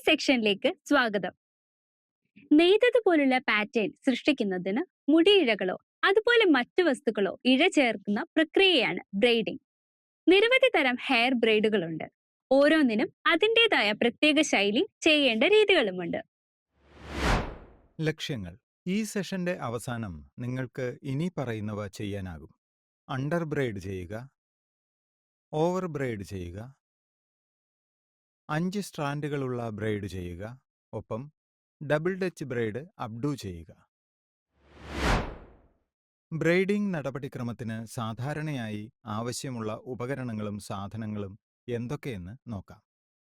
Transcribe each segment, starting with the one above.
സെക്ഷനിലേക്ക് സ്വാഗതം. നെയ്തതുപോലുള്ള പാറ്റേൺ സൃഷ്ടിക്കുന്നതിന് മുടിയിഴകളോ അതുപോലെ മറ്റു വസ്തുക്കളോ ഇഴ ചേർക്കുന്ന പ്രക്രിയയാണ് ബ്രെയ്ഡിംഗ്. നിരവധി തരം ഹെയർ ബ്രെയ്ഡുകളുണ്ട്. ഓരോന്നിനും അതിൻ്റെതായ പ്രത്യേക ശൈലി, ചെയ്യേണ്ട രീതികളുമുണ്ട്. ലക്ഷ്യങ്ങൾ. ഈ സെഷന്റെ അവസാനം നിങ്ങൾക്ക് ഇനി പറയുന്നവ ചെയ്യാനാകും: അണ്ടർ ബ്രെയ്ഡ് ചെയ്യുക, ഓവർ ബ്രെയ്ഡ് ചെയ്യുക, 5 സ്ട്രാൻഡുകളുള്ള ബ്രെയ്ഡ് ചെയ്യുക, ഒപ്പം ഡബിൾ ഡച്ച് ബ്രെയ്ഡ് അപ്ഡു ചെയ്യുക. ബ്രെയ്ഡിംഗ് നടപടിക്രമത്തിന് സാധാരണയായി ആവശ്യമുള്ള ഉപകരണങ്ങളും സാധനങ്ങളും എന്തൊക്കെയെന്ന് നോക്കാം.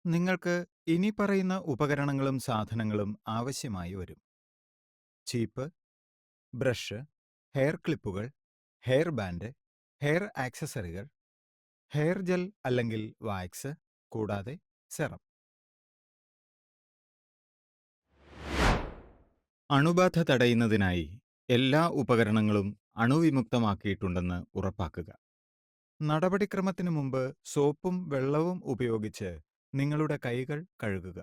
നിങ്ങൾക്ക് ഇനി പറയുന്ന ഉപകരണങ്ങളും സാധനങ്ങളും ആവശ്യമായി വരും: ചീപ്പ്, ബ്രഷ്, ഹെയർ ക്ലിപ്പുകൾ, ഹെയർ ബാൻഡ്, ഹെയർ ആക്സസറികൾ, ഹെയർ ജെൽ അല്ലെങ്കിൽ വാക്സ്, കൂടാതെ സെറം. അണുബാധ തടയുന്നതിനായി എല്ലാ ഉപകരണങ്ങളും അണുവിമുക്തമാക്കിയിട്ടുണ്ടെന്ന് ഉറപ്പാക്കുക. നടപടിക്രമത്തിന് മുമ്പ് സോപ്പും വെള്ളവും ഉപയോഗിച്ച് നിങ്ങളുടെ കൈകൾ കഴുകുക.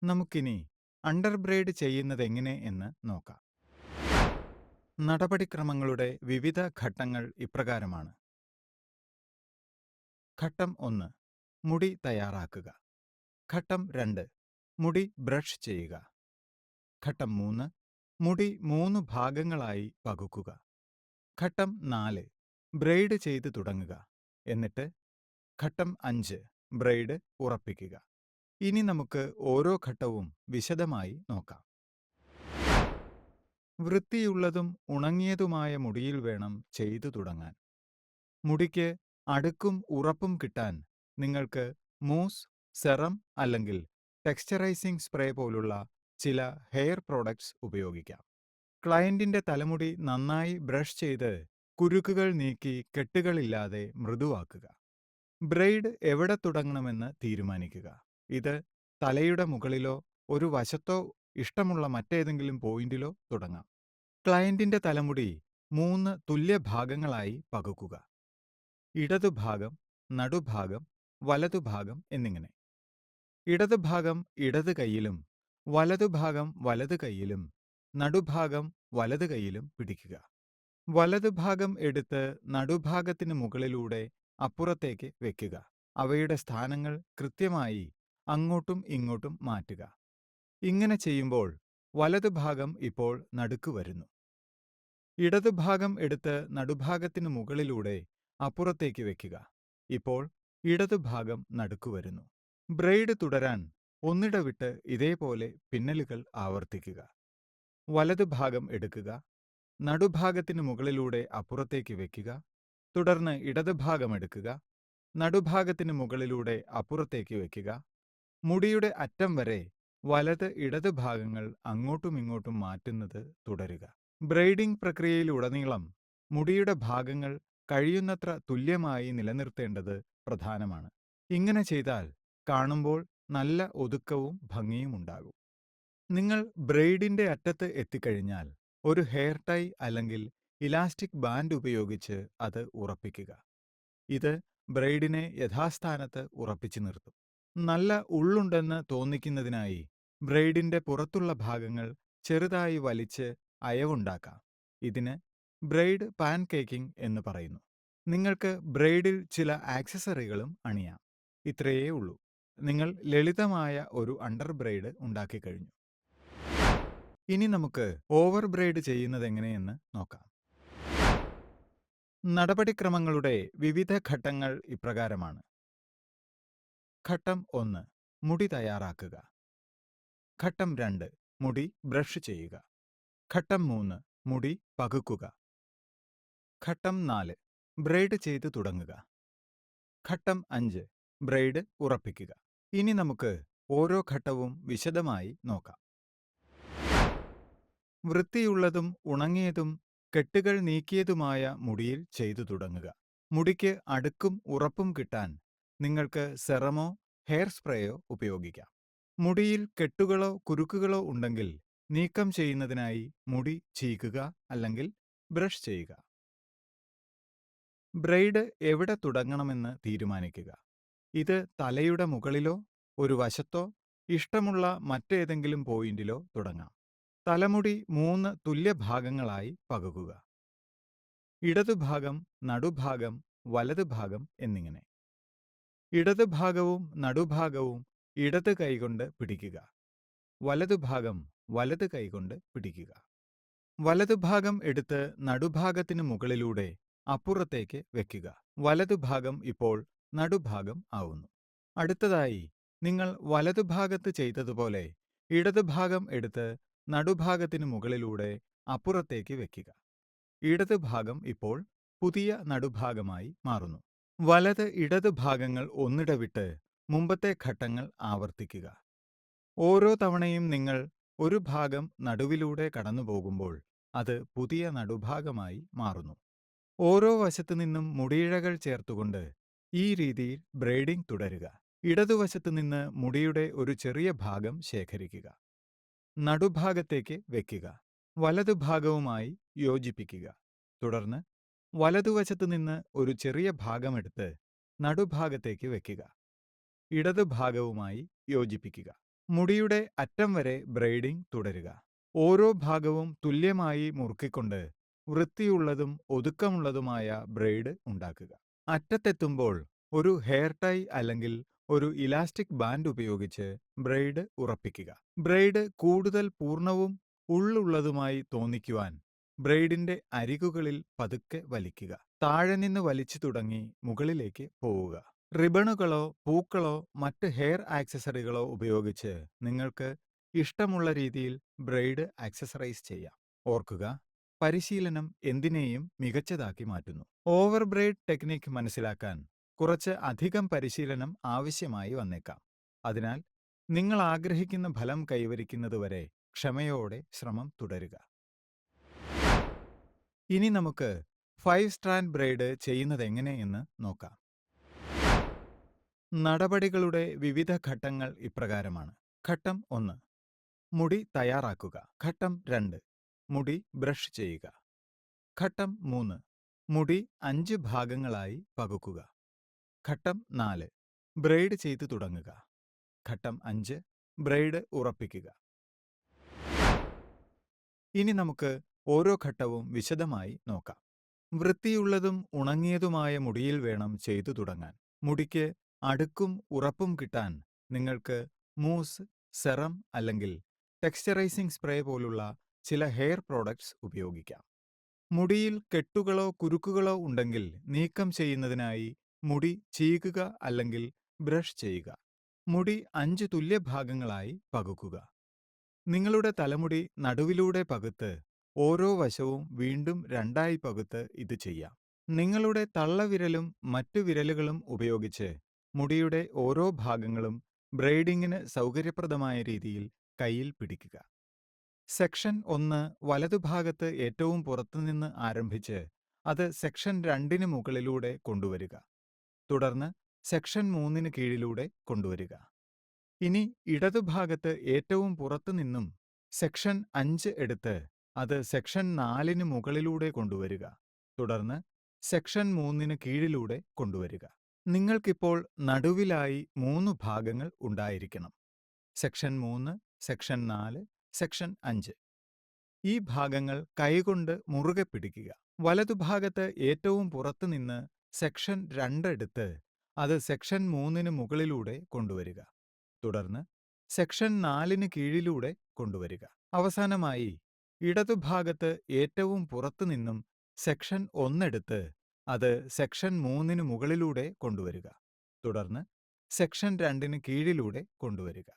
നമുക്കിനി അണ്ടർ ബ്രെയ്ഡ് ചെയ്യുന്നതെങ്ങനെ എന്ന് നോക്കാം. നടപടിക്രമങ്ങളുടെ വിവിധ ഘട്ടങ്ങൾ ഇപ്രകാരമാണ്. ഘട്ടം 1: മുടി തയ്യാറാക്കുക. ഘട്ടം 2: മുടി ബ്രഷ് ചെയ്യുക. ഘട്ടം 3: മുടി 3 ഭാഗങ്ങളായി പകുക്കുക. ഘട്ടം 4: ബ്രെയ്ഡ് ചെയ്ത് തുടങ്ങുക. എന്നിട്ട് ഘട്ടം 5: ബ്രെയ്ഡ് ഉറപ്പിക്കുക. ഇനി നമുക്ക് ഓരോ ഘട്ടവും വിശദമായി നോക്കാം. വൃത്തിയുള്ളതും ഉണങ്ങിയതുമായ മുടിയിൽ വേണം ചെയ്തു തുടങ്ങാൻ. മുടിക്ക് അടുക്കും ഉറപ്പും കിട്ടാൻ നിങ്ങൾക്ക് മൂസ്, സെറം അല്ലെങ്കിൽ ടെക്സ്ചറൈസിംഗ് സ്പ്രേ പോലുള്ള ചില ഹെയർ പ്രോഡക്ട്സ് ഉപയോഗിക്കാം. ക്ലയന്റിന്റെ തലമുടി നന്നായി ബ്രഷ് ചെയ്ത് കുരുക്കുകൾ നീക്കി കെട്ടുകളില്ലാതെ മൃദുവാക്കുക. ബ്രെയ്ഡ് എവിടെ തുടങ്ങണമെന്ന് തീരുമാനിക്കുക. ഇത് തലയുടെ മുകളിലോ ഒരു വശത്തോ ഇഷ്ടമുള്ള മറ്റേതെങ്കിലും പോയിന്റിലോ തുടങ്ങാം. ക്ലയന്റിന്റെ തലമുടി 3 തുല്യ ഭാഗങ്ങളായി പകുക്കുക: ഇടതുഭാഗം, നടുഭാഗം, വലതുഭാഗം എന്നിങ്ങനെ. ഇടതുഭാഗം ഇടത് കൈയിലും വലതുഭാഗം വലത് കൈയിലും നടുഭാഗം വലത് കൈയിലും പിടിക്കുക. വലതുഭാഗം എടുത്ത് നടുഭാഗത്തിന് മുകളിലൂടെ അപ്പുറത്തേക്ക് വെക്കുക. അവയുടെ സ്ഥാനങ്ങൾ കൃത്യമായി അങ്ങോട്ടും ഇങ്ങോട്ടും മാറ്റുക. ഇങ്ങനെ ചെയ്യുമ്പോൾ വലതുഭാഗം ഇപ്പോൾ നടുക്ക് വരുന്നു. ഇടതുഭാഗം എടുത്ത് നടുഭാഗത്തിന് മുകളിലൂടെ അപ്പുറത്തേക്ക് വെക്കുക. ഇപ്പോൾ ഇടതുഭാഗം നടുക്ക് വരുന്നു. ബ്രെയ്ഡ് തുടരാൻ ഒന്നിടവിട്ട് ഇതേപോലെ പിന്നലുകൾ ആവർത്തിക്കുക. വലതുഭാഗം എടുക്കുക, നടുഭാഗത്തിന് മുകളിലൂടെ അപ്പുറത്തേക്ക് വെക്കുക. തുടർന്ന് ഇടതുഭാഗം എടുക്കുക, നടുഭാഗത്തിന് മുകളിലൂടെ അപ്പുറത്തേക്ക് വെക്കുക. മുടിയുടെ അറ്റം വരെ വലത് ഇടത് ഭാഗങ്ങൾ അങ്ങോട്ടും ഇങ്ങോട്ടും മാറ്റുന്നത് തുടരുക. ബ്രെയ്ഡിംഗ് പ്രക്രിയയിലുടനീളം മുടിയുടെ ഭാഗങ്ങൾ കഴിയുന്നത്ര തുല്യമായി നിലനിർത്തേണ്ടത് പ്രധാനമാണ്. ഇങ്ങനെ ചെയ്താൽ കാണുമ്പോൾ നല്ല ഒതുക്കവും ഭംഗിയും ഉണ്ടാകും. നിങ്ങൾ ബ്രെയ്ഡിന്റെ അറ്റത്ത് എത്തിക്കഴിഞ്ഞാൽ ഒരു ഹെയർ ടൈ അല്ലെങ്കിൽ ഇലാസ്റ്റിക് ബാൻഡ് ഉപയോഗിച്ച് അത് ഉറപ്പിക്കുക. ഇത് ബ്രെയ്ഡിനെ യഥാസ്ഥാനത്ത് ഉറപ്പിച്ചു നിർത്തും. നല്ല ഉള്ളുണ്ടെന്ന് തോന്നിക്കുന്നതിനായി ബ്രെയ്ഡിന്റെ പുറത്തുള്ള ഭാഗങ്ങൾ ചെറുതായി വലിച്ച് അയവുണ്ടാക്കാം. ഇതിന് ബ്രെയ്ഡ് പാൻകേക്കിംഗ് എന്ന് പറയുന്നു. നിങ്ങൾക്ക് ബ്രെയ്ഡിൽ ചില ആക്സസറികളും അണിയാം. ഇത്രയേ ഉള്ളൂ. നിങ്ങൾ ലളിതമായ ഒരു അണ്ടർ ബ്രെയ്ഡ് ഉണ്ടാക്കിക്കഴിഞ്ഞു. ഇനി നമുക്ക് ഓവർ ബ്രെയ്ഡ് ചെയ്യുന്നതെങ്ങനെയെന്ന് നോക്കാം. നടപടിക്രമങ്ങളുടെ വിവിധ ഘട്ടങ്ങൾ ഇപ്രകാരമാണ്. ഘട്ടം 1: മുടി തയ്യാറാക്കുക. ഘട്ടം 2: മുടി ബ്രഷ് ചെയ്യുക. ഘട്ടം 3: മുടി പകുക്കുക. ഘട്ടം 4: ബ്രെയ്ഡ് ചെയ്ത് തുടങ്ങുക. ഘട്ടം 5: ബ്രെയ്ഡ് ഉറപ്പിക്കുക. ഇനി നമുക്ക് ഓരോ ഘട്ടവും വിശദമായി നോക്കാം. വൃത്തിയുള്ളതും ഉണങ്ങിയതും കെട്ടുകൾ നീക്കിയതുമായ മുടിയിൽ ചെയ്തു തുടങ്ങുക. മുടിക്ക് അടുക്കും ഉറപ്പും കിട്ടാൻ നിങ്ങൾക്ക് സെറമോ ഹെയർ സ്പ്രേയോ ഉപയോഗിക്കാം. മുടിയിൽ കെട്ടുകളോ കുരുക്കുകളോ ഉണ്ടെങ്കിൽ നീക്കം ചെയ്യുന്നതിനായി മുടി ചീകുക അല്ലെങ്കിൽ ബ്രഷ് ചെയ്യുക. ബ്രെയ്ഡ് എവിടെ തുടങ്ങണമെന്ന് തീരുമാനിക്കുക. ഇത് തലയുടെ മുകളിലോ ഒരു വശത്തോ ഇഷ്ടമുള്ള മറ്റേതെങ്കിലും പോയിന്റിലോ തുടങ്ങാം. തലമുടി 3 തുല്യ ഭാഗങ്ങളായി പകുക്കുക. ഇടതുഭാഗം, നടുഭാഗം, വലതുഭാഗം എന്നിങ്ങനെ. ഇടതുഭാഗവും നടുഭാഗവും ഇടത് കൈകൊണ്ട് പിടിക്കുക. വലതുഭാഗം വലത് കൈകൊണ്ട് പിടിക്കുക. വലതുഭാഗം എടുത്ത് നടുഭാഗത്തിന് മുകളിലൂടെ അപ്പുറത്തേക്ക് വെക്കുക. വലതുഭാഗം ഇപ്പോൾ നടുഭാഗം ആവുന്നു. അടുത്തതായി നിങ്ങൾ വലതുഭാഗത്ത് ചെയ്തതുപോലെ ഇടതുഭാഗം എടുത്ത് നടുഭാഗത്തിന് മുകളിലൂടെ അപ്പുറത്തേക്ക് വെക്കുക. ഇടതുഭാഗം ഇപ്പോൾ പുതിയ നടുഭാഗമായി മാറുന്നു. വലത് ഇടത് ഭാഗങ്ങൾ ഒന്നിടവിട്ട് മുമ്പത്തെ ഘട്ടങ്ങൾ ആവർത്തിക്കുക. ഓരോ തവണയും നിങ്ങൾ ഒരു ഭാഗം നടുവിലൂടെ കടന്നുപോകുമ്പോൾ അത് പുതിയ നടുഭാഗമായി മാറുന്നു. ഓരോ വശത്തു നിന്നും മുടിയിഴകൾ ചേർത്തുകൊണ്ട് ഈ രീതിയിൽ ബ്രൈഡിംഗ് തുടരുക. ഇടതുവശത്തു നിന്ന് മുടിയുടെ ഒരു ചെറിയ ഭാഗം ശേഖരിക്കുക. നടുഭാഗത്തേക്ക് വെക്കുക. വലതുഭാഗവുമായി യോജിപ്പിക്കുക. തുടർന്ന് വലതുവശത്തു നിന്ന് ഒരു ചെറിയ ഭാഗമെടുത്ത് നടുഭാഗത്തേക്ക് വെക്കുക. ഇടതുഭാഗവുമായി യോജിപ്പിക്കുക. മുടിയുടെ അറ്റം വരെ ബ്രൈഡിംഗ് തുടരുക. ഓരോ ഭാഗവും തുല്യമായി മുറുക്കിക്കൊണ്ട് വൃത്തിയുള്ളതും ഒതുക്കമുള്ളതുമായ ബ്രൈഡ് ഉണ്ടാക്കുക. അറ്റത്തെത്തുമ്പോൾ ഒരു ഹെയർ ടൈ അല്ലെങ്കിൽ ഒരു ഇലാസ്റ്റിക് ബാൻഡ് ഉപയോഗിച്ച് ബ്രൈഡ് ഉറപ്പിക്കുക. ബ്രൈഡ് കൂടുതൽ പൂർണ്ണവും ഉള്ളുള്ളതുമായി തോന്നിക്കുവാൻ ബ്രൈഡിന്റെ അരികുകളിൽ പതുക്കെ വലിക്കുക. താഴെ നിന്ന് വലിച്ചു തുടങ്ങി മുകളിലേക്ക് പോവുക. റിബണുകളോ പൂക്കളോ മറ്റ് ഹെയർ ആക്സസറികളോ ഉപയോഗിച്ച് നിങ്ങൾക്ക് ഇഷ്ടമുള്ള രീതിയിൽ ബ്രൈഡ് ആക്സസറൈസ് ചെയ്യാം. ഓർക്കുക, പരിശീലനം എന്തിനേയും മികച്ചതാക്കി മാറ്റുന്നു. ഓവർ ബ്രൈഡ് ടെക്നിക് മനസ്സിലാക്കാൻ കുറച്ച് അധികം പരിശീലനം ആവശ്യമായി വന്നേക്കാം. അതിനാൽ നിങ്ങൾ ആഗ്രഹിക്കുന്ന ഫലം കൈവരിക്കുന്നതുവരെ ക്ഷമയോടെ ശ്രമം തുടരുക. ഇനി നമുക്ക് 5 സ്ട്രാൻഡ് ബ്രൈഡ് ചെയ്യുന്നതെങ്ങനെയെന്ന് നോക്കാം. നടപടികളുടെ വിവിധ ഘട്ടങ്ങൾ ഇപ്രകാരമാണ്. ഘട്ടം 1, മുടി തയ്യാറാക്കുക. ഘട്ടം 2, മുടി ബ്രഷ് ചെയ്യുക. ഘട്ടം 3, മുടി 5 ഭാഗങ്ങളായി പകുക്കുക. ഘട്ടം 4, ബ്രൈഡ് ചെയ്തു തുടങ്ങുക. ഘട്ടം 5, ബ്രൈഡ് ഉറപ്പിക്കുക. ഇനി നമുക്ക് ഓരോ ഘട്ടവും വിശദമായി നോക്കാം. വൃത്തിയുള്ളതും ഉണങ്ങിയതുമായ മുടിയിൽ വേണം ചെയ്തു തുടങ്ങാൻ. മുടിക്ക് അടുക്കും ഉറപ്പും കിട്ടാൻ നിങ്ങൾക്ക് മൂസ്, സെറം അല്ലെങ്കിൽ ടെക്സ്ചറൈസിംഗ് സ്പ്രേ പോലുള്ള ചില ഹെയർ പ്രോഡക്ട്സ് ഉപയോഗിക്കാം. മുടിയിൽ കെട്ടുകളോ കുരുക്കുകളോ ഉണ്ടെങ്കിൽ നീക്കം ചെയ്യുന്നതിനായി മുടി ചീകുക അല്ലെങ്കിൽ ബ്രഷ് ചെയ്യുക. മുടി 5 തുല്യ ഭാഗങ്ങളായി പകുക്കുക. നിങ്ങളുടെ തലമുടി നടുവിലൂടെ പകുത്ത് ഓരോ വശവും വീണ്ടും 2ആയി പകുത്ത് ഇത് ചെയ്യാം. നിങ്ങളുടെ തള്ളവിരലും മറ്റു വിരലുകളും ഉപയോഗിച്ച് മുടിയുടെ ഓരോ ഭാഗങ്ങളും ബ്രൈഡിങ്ങിന് സൗകര്യപ്രദമായ രീതിയിൽ കയ്യിൽ പിടിക്കുക. സെക്ഷൻ 1 വലതുഭാഗത്ത് ഏറ്റവും പുറത്തുനിന്ന് ആരംഭിച്ച് അത് സെക്ഷൻ 2ന് മുകളിലൂടെ കൊണ്ടുവരിക. തുടർന്ന് സെക്ഷൻ 3ന് കീഴിലൂടെ കൊണ്ടുവരിക. ഇനി ഇടതുഭാഗത്ത് ഏറ്റവും പുറത്തുനിന്നും സെക്ഷൻ 5 എടുത്ത് അത് സെക്ഷൻ 4ന് മുകളിലൂടെ കൊണ്ടുവരിക. തുടർന്ന് സെക്ഷൻ 3ന് കീഴിലൂടെ കൊണ്ടുവരിക. നിങ്ങൾക്കിപ്പോൾ നടുവിലായി 3 ഭാഗങ്ങൾ ഉണ്ടായിരിക്കണം. Section 3, section 4, section 5. ഈ ഭാഗങ്ങൾ കൈകൊണ്ട് മുറുകെ പിടിക്കുക. വലതുഭാഗത്ത് ഏറ്റവും പുറത്തുനിന്ന് സെക്ഷൻ 2 എടുത്ത് അത് സെക്ഷൻ 3ന് മുകളിലൂടെ കൊണ്ടുവരിക. തുടർന്ന് സെക്ഷൻ 4ന് കീഴിലൂടെ കൊണ്ടുവരിക. അവസാനമായി ഇടതുഭാഗത്ത് ഏറ്റവും പുറത്തുനിന്നും സെക്ഷൻ 1 എടുത്ത് അത് സെക്ഷൻ 3ന് മുകളിലൂടെ കൊണ്ടുവരിക. തുടർന്ന് സെക്ഷൻ 2ന് കീഴിലൂടെ കൊണ്ടുവരിക.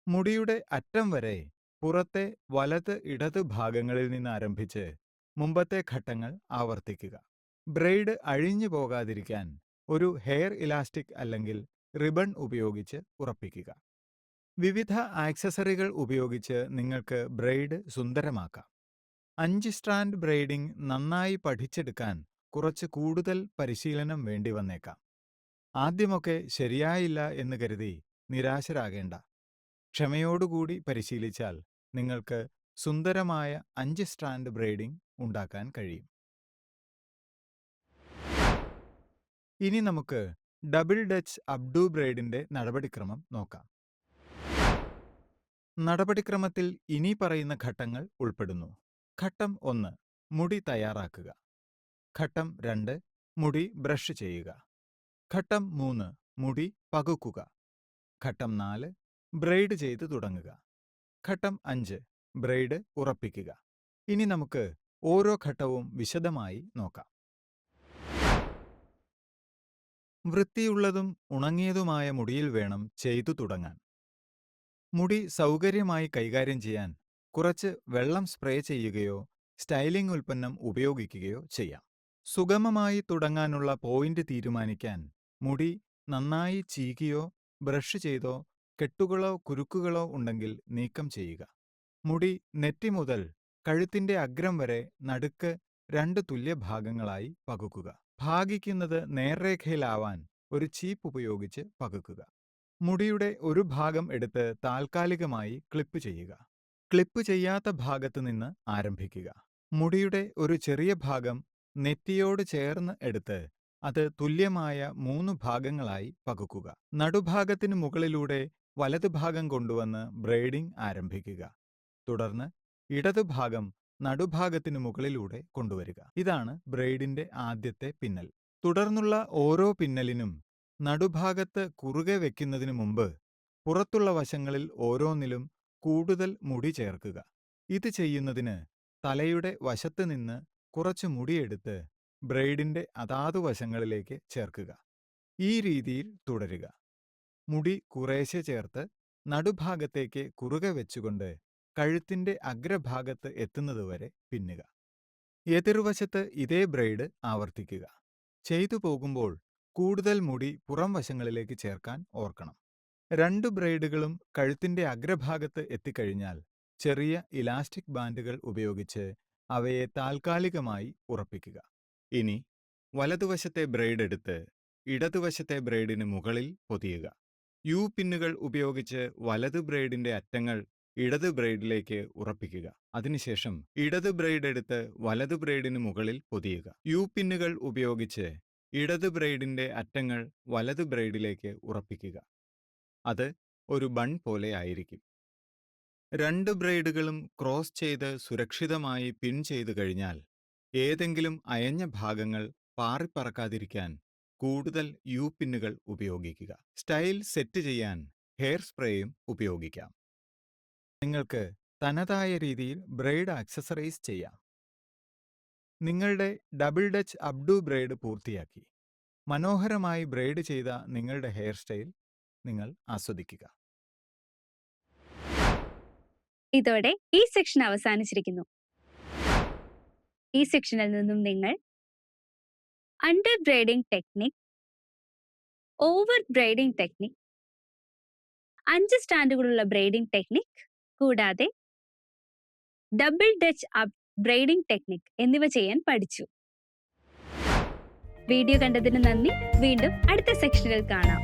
മുടിയുടെ അറ്റം വരെ പുറത്തെ വലത് ഇടത് ഭാഗങ്ങളിൽ നിന്ന് ആരംഭിച്ച് മുമ്പത്തെ ഘട്ടങ്ങൾ ആവർത്തിക്കുക. ബ്രൈഡ് അഴിഞ്ഞു പോകാതിരിക്കാൻ ഒരു ഹെയർ ഇലാസ്റ്റിക് അല്ലെങ്കിൽ റിബൺ ഉപയോഗിച്ച് ഉറപ്പിക്കുക. വിവിധ ആക്സസറികൾ ഉപയോഗിച്ച് നിങ്ങൾക്ക് ബ്രൈഡ് സുന്ദരമാക്കാം. 5 സ്ട്രാൻഡ് ബ്രൈഡിംഗ് നന്നായി പഠിച്ചെടുക്കാൻ കുറച്ച് കൂടുതൽ പരിശീലനം വേണ്ടി വന്നേക്കാം. ആദ്യമൊക്കെ ശരിയായില്ല എന്ന് കരുതി നിരാശരാകേണ്ട. ക്ഷമയോടുകൂടി പരിശീലിച്ചാൽ നിങ്ങൾക്ക് സുന്ദരമായ 5 സ്ട്രാൻഡ് ബ്രൈഡിംഗ് ഉണ്ടാക്കാൻ കഴിയും. ഇനി നമുക്ക് ഡബിൾ ഡച്ച് അപ്ഡു ബ്രെയിഡിന്റെ നടപടിക്രമം നോക്കാം. നടപടിക്രമത്തിൽ ഇനി പറയുന്ന ഘട്ടങ്ങൾ ഉൾപ്പെടുന്നു. ഘട്ടം 1 മുടി തയ്യാറാക്കുക. ഘട്ടം 2 മുടി ബ്രഷ് ചെയ്യുക. ഘട്ടം 3 മുടി പകുക്കുക. ഘട്ടം 4 ബ്രെയ്ഡ് ചെയ്ത് തുടങ്ങുക. ഘട്ടം 5 ബ്രെയ്ഡ് ഉറപ്പിക്കുക. ഇനി നമുക്ക് ഓരോ ഘട്ടവും വിശദമായി നോക്കാം. വൃത്തിയുള്ളതും ഉണങ്ങിയതുമായ മുടിയിൽ വേണം ചെയ്തു തുടങ്ങാൻ. മുടി സൗകര്യമായി കൈകാര്യം ചെയ്യാൻ കുറച്ച് വെള്ളം സ്പ്രേ ചെയ്യുകയോ സ്റ്റൈലിംഗ് ഉൽപ്പന്നം ഉപയോഗിക്കുകയോ ചെയ്യാം. സുഗമമായി തുടങ്ങാനുള്ള പോയിന്റ് തീരുമാനിക്കാൻ മുടി നന്നായി ചീകിയോ ബ്രഷ് ചെയ്തോ കെട്ടുകളോ കുരുക്കുകളോ ഉണ്ടെങ്കിൽ നീക്കം ചെയ്യുക. മുടി നെറ്റി മുതൽ കഴുത്തിന്റെ അഗ്രം വരെ നടുക്ക് 2 തുല്യ ഭാഗങ്ങളായി പകുക്കുക. ഭാഗിക്കുന്നത് നേർരേഖയിലാവാൻ ഒരു ചീപ്പ് ഉപയോഗിച്ച് പകുക്കുക. മുടിയുടെ ഒരു ഭാഗം എടുത്ത് താൽക്കാലികമായി ക്ലിപ്പ് ചെയ്യുക. ക്ലിപ്പ് ചെയ്യാത്ത ഭാഗത്ത് നിന്ന് ആരംഭിക്കുക. മുടിയുടെ ഒരു ചെറിയ ഭാഗം നെറ്റിയോട് ചേർന്ന് എടുത്ത് അത് തുല്യമായ 3 ഭാഗങ്ങളായി പകുക്കുക. നടുഭാഗത്തിന് മുകളിലൂടെ വലതുഭാഗം കൊണ്ടുവന്ന് ബ്രെയ്ഡിംഗ് ആരംഭിക്കുക. തുടർന്ന് ഇടതുഭാഗം നടുഭാഗത്തിന് മുകളിലൂടെ കൊണ്ടുവരിക. ഇതാണ് ബ്രെയ്ഡിന്റെ ആദ്യത്തെ പിന്നൽ. തുടർന്നുള്ള ഓരോ പിന്നലിനും നടുഭാഗത്ത് കുറുകെ വെക്കുന്നതിനു മുമ്പ് പുറത്തുള്ള വശങ്ങളിൽ ഓരോന്നിലും കൂടുതൽ മുടി ചേർക്കുക. ഇത് ചെയ്യുന്നതിന് തലയുടെ വശത്ത് നിന്ന് കുറച്ച് മുടിയെടുത്ത് ബ്രെയ്ഡിന്റെ അതാതു വശങ്ങളിലേക്ക് ചേർക്കുക. ഈ രീതിയിൽ തുടരുക. മുടി കുറേശ്ശെ ചേർത്ത് നടുഭാഗത്തേക്ക് കുറുകെ വെച്ചുകൊണ്ട് കഴുത്തിന്റെ അഗ്രഭാഗത്ത് എത്തുന്നതുവരെ പിന്നുക. എതിർവശത്ത് ഇതേ ബ്രെയ്ഡ് ആവർത്തിക്കുക. ചെയ്തു പോകുമ്പോൾ കൂടുതൽ മുടി പുറം വശങ്ങളിലേക്ക് ചേർക്കാൻ ഓർക്കണം. 2 ബ്രെയ്ഡുകളും കഴുത്തിന്റെ അഗ്രഭാഗത്ത് എത്തിക്കഴിഞ്ഞാൽ ചെറിയ ഇലാസ്റ്റിക് ബാൻഡുകൾ ഉപയോഗിച്ച് അവയെ താൽക്കാലികമായി ഉറപ്പിക്കുക. ഇനി വലതുവശത്തെ ബ്രെയ്ഡ് എടുത്ത് ഇടതുവശത്തെ ബ്രെയ്ഡിന് മുകളിൽ പൊതിയുക. യു പിന്നുകൾ ഉപയോഗിച്ച് വലതു ബ്രെയ്ഡിന്റെ അറ്റങ്ങൾ ഇടത് ബ്രെയ്ഡിലേക്ക് ഉറപ്പിക്കുക. അതിനുശേഷം ഇടത് ബ്രെയ്ഡ് എടുത്ത് വലതു ബ്രെയ്ഡിന് മുകളിൽ പൊതിയുക. യു പിന്നുകൾ ഉപയോഗിച്ച് ഇടത് ബ്രെയ്ഡിന്റെ അറ്റങ്ങൾ വലത് ബ്രെയ്ഡിലേക്ക് ഉറപ്പിക്കുക. അത് ഒരു ബൺ പോലെ ആയിരിക്കും. 2 ബ്രെയ്ഡുകളും ക്രോസ് ചെയ്ത് സുരക്ഷിതമായി പിൻ ചെയ്തു കഴിഞ്ഞാൽ ഏതെങ്കിലും അയഞ്ഞ ഭാഗങ്ങൾ പാറിപ്പറക്കാതിരിക്കാൻ കൂടുതൽ യു പിന്നുകൾ ഉപയോഗിക്കുക. സ്റ്റൈൽ സെറ്റ് ചെയ്യാൻ ഹെയർ സ്പ്രേയും ഉപയോഗിക്കാം. നിങ്ങൾക്ക് തനതായ രീതിയിൽ ബ്രെയ്ഡ് ആക്സസറൈസ് ചെയ്യാം. നിങ്ങളുടെ ഡബിൾ ഡച്ച് അപ്ഡു ബ്രെയ്ഡ് പൂർത്തിയാക്കി. മനോഹരമായി ബ്രെയ്ഡ് ചെയ്ത നിങ്ങളുടെ ഹെയർ സ്റ്റൈൽ നിങ്ങൾ ആസ്വദിക്കുക. ഇതോടെ ഈ സെക്ഷൻ അവസാനിച്ചിരിക്കുന്നു. ഈ സെക്ഷനിൽ നിന്നും നിങ്ങൾ under braiding technique, over braiding technique, 5 സ്റ്റാൻഡുകളുള്ള ബ്രെയ്ഡിംഗ് ടെക്നിക് കൂടാതെ double Dutch up braiding technique എന്നിവ ചെയ്യാൻ പഠിച്ചു. വീഡിയോ കണ്ടതിന് നന്ദി. വീണ്ടും അടുത്ത സെക്ഷനിൽ കാണാം.